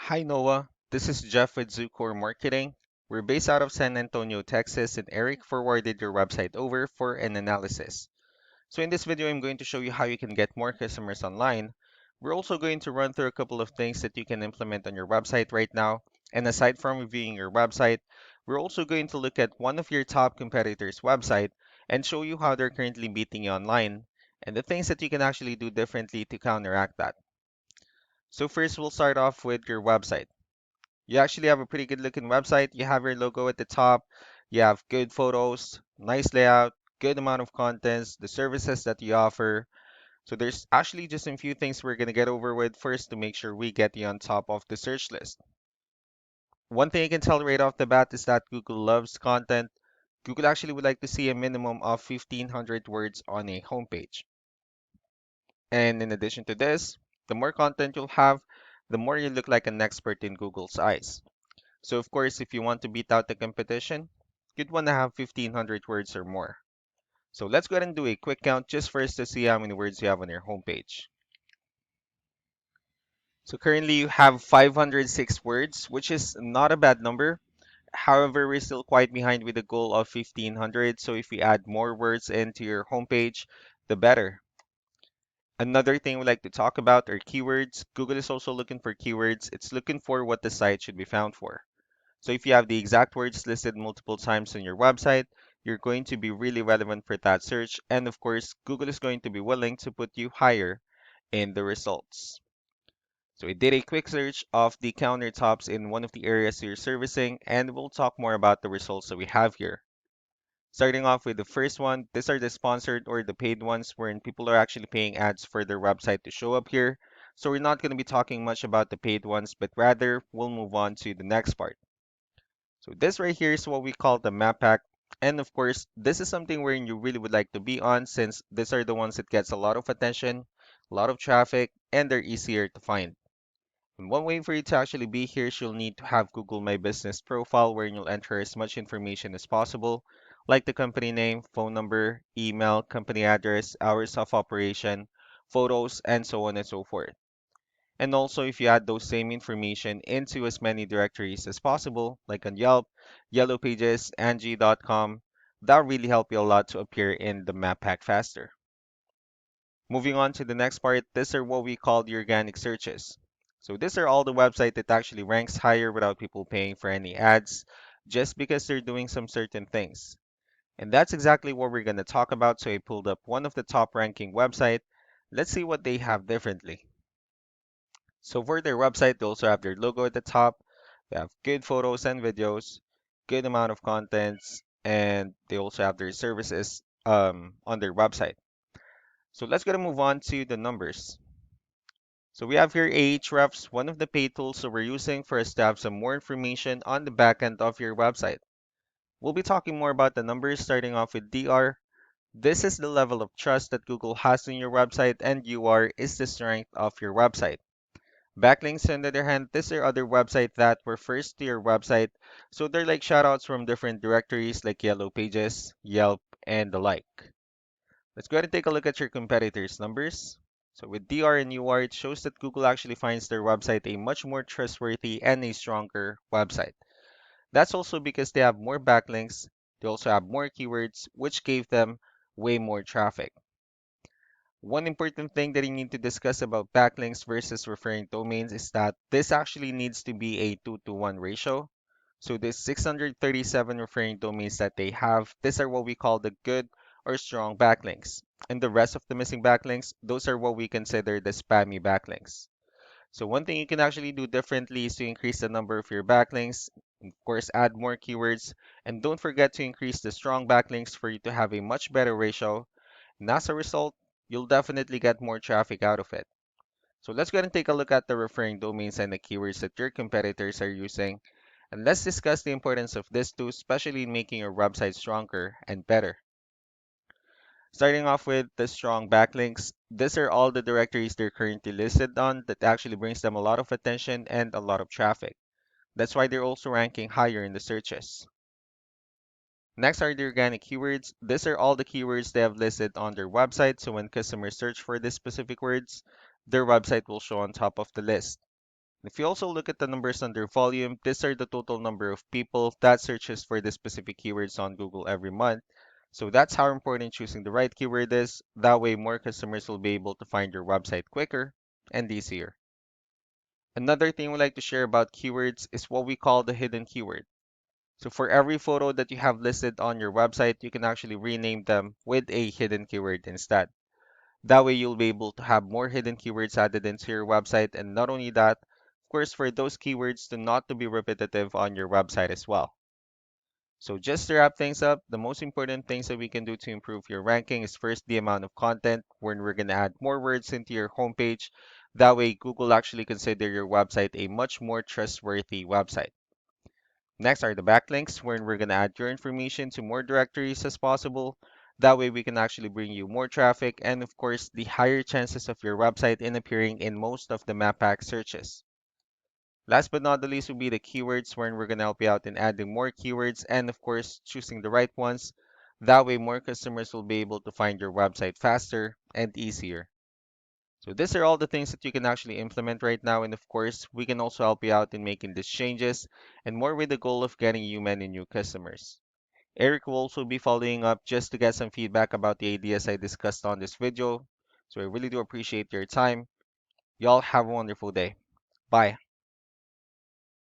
Hi Noah, this is Jeff with Zucore Marketing. We're based out of San Antonio, Texas, and Eric forwarded your website over for an analysis. So in this video, I'm going to show you how you can get more customers online. We're also going to run through a couple of things that you can implement on your website right now. And aside from reviewing your website, we're also going to look at one of your top competitors' website and show you how they're currently beating you online and the things that you can actually do differently to counteract that. So first, we'll start off with your website. You actually have a pretty good looking website. You have your logo at the top. You have good photos, nice layout, good amount of contents, the services that you offer. So there's actually just a few things we're going to get over with first to make sure we get you on top of the search list. One thing I can tell right off the bat is that Google loves content. Google actually would like to see a minimum of 1,500 words on a homepage. And in addition to this, the more content you'll have, the more you look like an expert in Google's eyes. So of course, if you want to beat out the competition, you'd want to have 1,500 words or more. So let's go ahead and do a quick count just first to see how many words you have on your homepage. So currently you have 506 words, which is not a bad number. However, we're still quite behind with the goal of 1,500. So if we add more words into your homepage, the better. Another thing we like to talk about are keywords. Google is also looking for keywords. It's looking for what the site should be found for. So if you have the exact words listed multiple times on your website, you're going to be really relevant for that search. And of course, Google is going to be willing to put you higher in the results. So we did a quick search of the countertops in one of the areas you're servicing, and we'll talk more about the results that we have here. Starting off with the first one, these are the sponsored or the paid ones wherein people are actually paying ads for their website to show up here. So we're not going to be talking much about the paid ones, but rather we'll move on to the next part. So this right here is what we call the map pack. And of course, this is something where you really would like to be on since these are the ones that gets a lot of attention, a lot of traffic, and they're easier to find. And one way for you to actually be here is you'll need to have Google My Business profile where you'll enter as much information as possible, like the company name, phone number, email, company address, hours of operation, photos, and so on and so forth. And also, if you add those same information into as many directories as possible, like on Yelp, Yellow Pages, Angie.com, that'll really help you a lot to appear in the map pack faster. Moving on to the next part, these are what we call the organic searches. So these are all the website that actually ranks higher without people paying for any ads, just because they're doing some certain things. And that's exactly what we're going to talk about. So I pulled up one of the top ranking website. Let's see what they have differently. So for their website, they also have their logo at the top. They have good photos and videos, good amount of contents, and they also have their services on their website. So let's go to move on to the numbers. So we have here Ahrefs, one of the paid tools that we're using for us to have some more information on the backend of your website. We'll be talking more about the numbers starting off with DR. This is the level of trust that Google has in your website, and UR is the strength of your website. Backlinks, on the other hand, these are other websites that were first to your website, so they're like shoutouts from different directories like Yellow Pages, Yelp, and the like. Let's go ahead and take a look at your competitors' numbers. So with DR and UR, it shows that Google actually finds their website a much more trustworthy and a stronger website. That's also because they have more backlinks, they also have more keywords, which gave them way more traffic. One important thing that you need to discuss about backlinks versus referring domains is that this actually needs to be a 2 to 1 ratio. So this 637 referring domains that they have, these are what we call the good or strong backlinks. And the rest of the missing backlinks, those are what we consider the spammy backlinks. So one thing you can actually do differently is to increase the number of your backlinks, of course, add more keywords, and don't forget to increase the strong backlinks for you to have a much better ratio. And as a result, you'll definitely get more traffic out of it. So let's go ahead and take a look at the referring domains and the keywords that your competitors are using. And let's discuss the importance of this too, especially in making your website stronger and better. Starting off with the strong backlinks, these are all the directories they're currently listed on that actually brings them a lot of attention and a lot of traffic. That's why they're also ranking higher in the searches. Next are the organic keywords. These are all the keywords they have listed on their website, so when customers search for these specific words, their website will show on top of the list. If you also look at the numbers under volume, these are the total number of people that searches for the specific keywords on Google every month. So that's how important choosing the right keyword is. That way, more customers will be able to find your website quicker and easier. Another thing we like to share about keywords is what we call the hidden keyword. So for every photo that you have listed on your website, you can actually rename them with a hidden keyword instead. That way you'll be able to have more hidden keywords added into your website. And not only that, of course, for those keywords to not to be repetitive on your website as well. So just to wrap things up, the most important things that we can do to improve your ranking is first the amount of content when we're going to add more words into your homepage. That way Google actually consider your website a much more trustworthy website. Next are the backlinks, wherein we're going to add your information to more directories as possible. That way we can actually bring you more traffic and of course the higher chances of your website in appearing in most of the map pack searches. Last but not the least will be the keywords, wherein we're going to help you out in adding more keywords and of course choosing the right ones. That way more customers will be able to find your website faster and easier. So these are all the things that you can actually implement right now. And of course, we can also help you out in making these changes and more with the goal of getting you many new customers. Eric will also be following up just to get some feedback about the ideas I discussed on this video. So I really do appreciate your time. Y'all have a wonderful day. Bye.